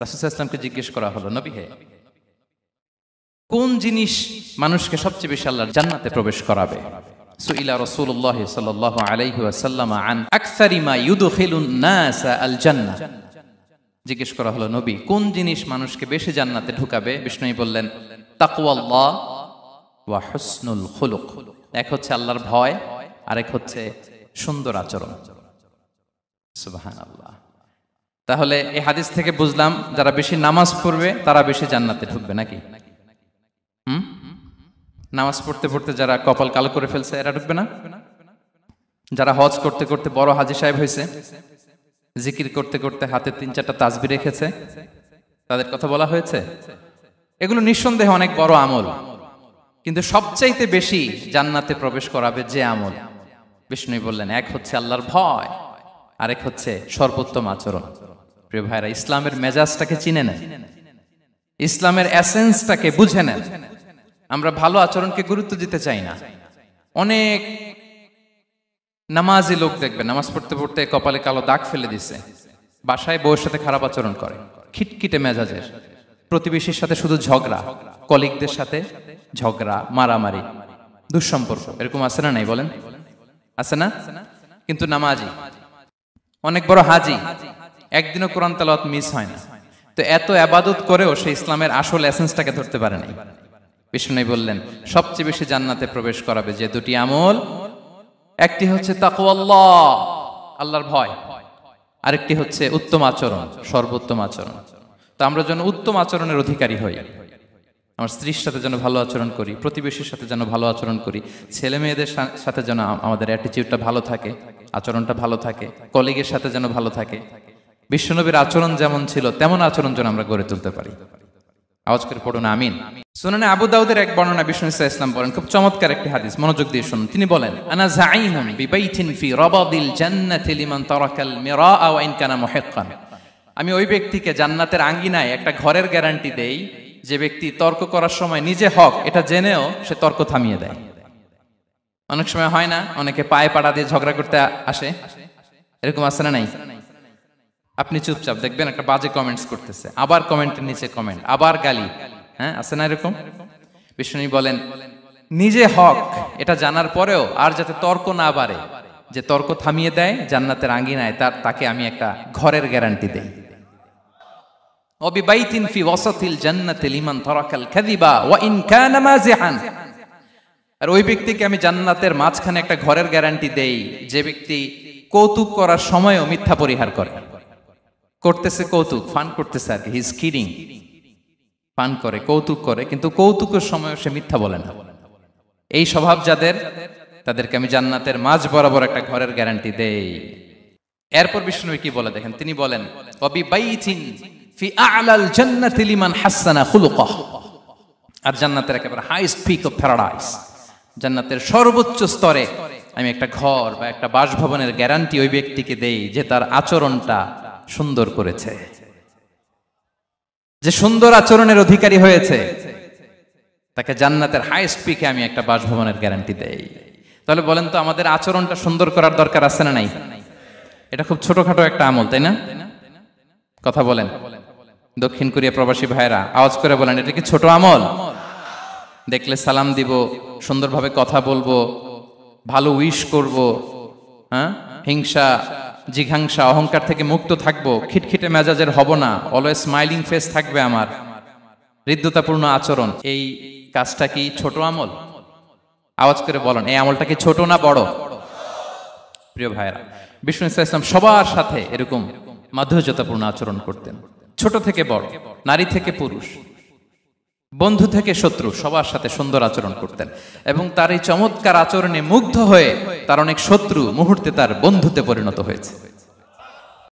রাসূল সাল্লাল্লাহু আলাইহি ওয়াসাল্লামকে জিজ্ঞেস করা হলো, নবী হে, কোন জিনিস মানুষকে সবচেয়ে বেশি আল্লাহর জান্নাতে প্রবেশ করাবে? সুইলা রাসূলুল্লাহ সাল্লাল্লাহু আলাইহি ওয়াসাল্লাম আন আকসারি মা ইউদখিলুন নাস আল জান্নাহ। জিজ্ঞেস করা হলো, নবী কোন জিনিস মানুষকে বেশি জান্নাতে ঢুকাবে? বিষ্ণু বললেন, তাকওয়াল্লাহ ওয়া হুসনুল খুলুক। এক হচ্ছে আল্লাহর ভয়, আরেক হচ্ছে সুন্দর আচরণ। সুবহানাল্লাহ। তাহলে এই হাদিস থেকে বুঝলাম, যারা বেশি নামাজ পড়বে তারা বেশি জান্নাতে ঢুকবে, নাকি? নামাজ পড়তে পড়তে যারা কপাল কালো করে ফেলছে এরা ঢুকবে না? যারা হজ করতে করতে বড় হাজী সাহেব হয়েছে, জিকির করতে করতে হাতে 3-4টা তাসবিহ রেখেছে, তাদের কথা বলা হয়েছে। এগুলো নিঃসন্দেহে অনেক বড় আমল, কিন্তু সবচাইতে বেশি জান্নাতে প্রবেশ করাবে যে আমল, বিষ্ণু বললেন, এক হচ্ছে আল্লাহর ভয়, আরেক হচ্ছে সর্বোত্তম আচরণ। প্রিয় ভাইরা, ইসলামের মেজাজটাকে চিনে নেন, ইসলামের এসেন্সটাকে বুঝে নেন। আমরা ভালো আচরণকে গুরুত্ব দিতে চাই না। অনেক নামাজি লোক দেখবে নামাজ পড়তে পড়তে কপালে কালো দাগ ফেলে দিছে, বাসায় বউয়ের সাথে খারাপ আচরণ করে, খিটখিটে মেজাজের, প্রতিবেশীর সাথে শুধু ঝগড়া, কলিগদের সাথে ঝগড়া, মারামারি, দুঃসম্পর্ক, এরকম আছে না? নাই বলেন, আছে না? কিন্তু নামাজি, অনেক বড় হাজি, একদিনও কোরআন তেলাওয়াত মিস হয় না। তো এত ইবাদত করেও সে ইসলামের আসল এসেন্সটাকে ধরতে পারে নাই। বিষ্ণু বললেন, সবচেয়ে বেশি জান্নাতে প্রবেশ করাবে যে দুটি আমল, একটি হচ্ছে তাকওয়াল্লাহ, আল্লাহর ভয়, আরেকটি হচ্ছে উত্তম আচরণ, সর্বোত্তম আচরণ। তো আমরা যেন উত্তম আচরণের অধিকারী হই। আমার স্ত্রীর সাথে যেন ভালো আচরণ করি, প্রতিবেশীর সাথে যেন ভালো আচরণ করি, ছেলে মেয়েদের সাথে যেন আমাদের অ্যাটিটিউডটা ভালো থাকে, আচরণটা ভালো থাকে, কলিগের সাথে যেন ভালো থাকে। বিশ্বনবীর আচরণ যেমন ছিল তেমন আচরণ যেন আমরা গড়ে তুলতে পারি। আওয়াজ করে পড়ুন আমিন। সুনানে আবু দাউদের এক বর্ণনা, বিষ্ণু সাল্লাল্লাহু আলাইহি ওয়াসাল্লাম বলেন, খুব চমৎকার একটি হাদিস, মনোযোগ দিয়ে শুনুন। তিনি বলেন, আনা যাঈমুন বিবাইতিন ফি রাবাদিল জান্নাতি লিমান তারাকাল মিরাআ ওয়া ইন কানা মুহিক্কান। আমি ওই ব্যক্তিকে জান্নাতের আঙ্গিনায় একটা ঘরের গ্যারান্টি দেই যে ব্যক্তি তর্ক করার সময় নিজে হক এটা জেনেও সে তর্ক থামিয়ে দেয়। অনেক সময় হয় না, অনেকে পায়ে পাড়া দিয়ে ঝগড়া করতে আসে, এরকম আছে না? নাই? আপনি চুপচাপ দেখবেন একটা বাজে কমেন্টস করতেছে, আবার কমেন্টের নিচে কমেন্ট, আবার গালি, হ্যাঁ, আছে না এরকম? বিষ্ণু বলেন, নিজে হক এটা জানার পরেও আর যাতে তর্ক না বাড়ে, যে তর্ক থামিয়ে দেয় জান্নাতের আঙ্গিনায়, তাকে আমি একটা ঘরের গ্যারান্টি দেই। ওয়াবিবাইতিন ফি ওয়াসাতিল জান্নাতি লিমান তারাকাল কাযিবা ওয়া ইন কানা মাযিহান। আর ওই ব্যক্তিকে আমি জান্নাতের মাঝখানে একটা ঘরের গ্যারান্টি দেই যে ব্যক্তি কৌতুক করার সময়ও মিথ্যা পরিহার করে। করতেছে কৌতুক, ফান করতেছে আর কি, হি ইজ কিডিং, ফান করে, কৌতুক করে, কিন্তু কৌতুকের সময় সে মিথ্যা বলে না। এই স্বভাব যাদের, তাদেরকে আমি জান্নাতের মাঝ বরাবর একটা ঘরের গ্যারান্টি দেই। এরপর বিষ্ণু কি বলে দেখেন, তিনি বলেন, ওয়াবিবাইতিন ফি আ'লাল জান্নাতি লিমান হাসানা খুলুকাহ। আর জান্নাতের একেবারে হাইস্ট পিক অফ প্যারাডাইস, জান্নাতের সর্বোচ্চ স্তরে আমি একটা ঘর বা একটা বাসভবনের গ্যারান্টি ওই ব্যক্তিকে দেই যে তার আচরণটা সুন্দর করেছে, যে সুন্দর আচরণের অধিকারী হয়েছে, তাকে জান্নাতের হাইস্ট পিকে আমি একটা বাসভবনের গ্যারান্টি দেই। তাহলে বলেন তো, আমাদের আচরণটা সুন্দর করার দরকার আছে না নাই? এটা খুব ছোটখাটো একটা আমল, তাই না? কথা বলেন, দক্ষিণ কোরিয়া প্রবাসী ভাইরা আওয়াজ করে বলেন, এটা কি ছোট আমল? দেখলে সালাম দিব, সুন্দরভাবে কথা বলবো, ভালো উইশ করব, হ্যাঁ, হিংসা জিঘাংসা অহংকার থেকে মুক্ত থাকবো, খিটখিটে মেজাজের হব না, অলওয়েজ স্মাইলিং ফেস থাকবে আমার, হৃদ্যতাপূর্ণ আচরণ। এই কাজটা কি ছোট আমল? আওয়াজ করে বলেন, এই আমলটা কি ছোট না বড়? প্রিয় ভাইরা, বিষ্ণু সাল্লাল্লাহু আলাইহি ওয়াসাল্লাম সবার সাথে এরকম মাধুর্যতাপূর্ণ আচরণ করতেন, ছোট থেকে বড়, নারী থেকে পুরুষ, বন্ধু থেকে শত্রু, সবার সাথে সুন্দর আচরণ করতেন। এবং তার এই চমৎকার আচরণে মুগ্ধ হয়ে তার অনেক শত্রু মুহূর্তে তার বন্ধুতে পরিণত হয়েছে।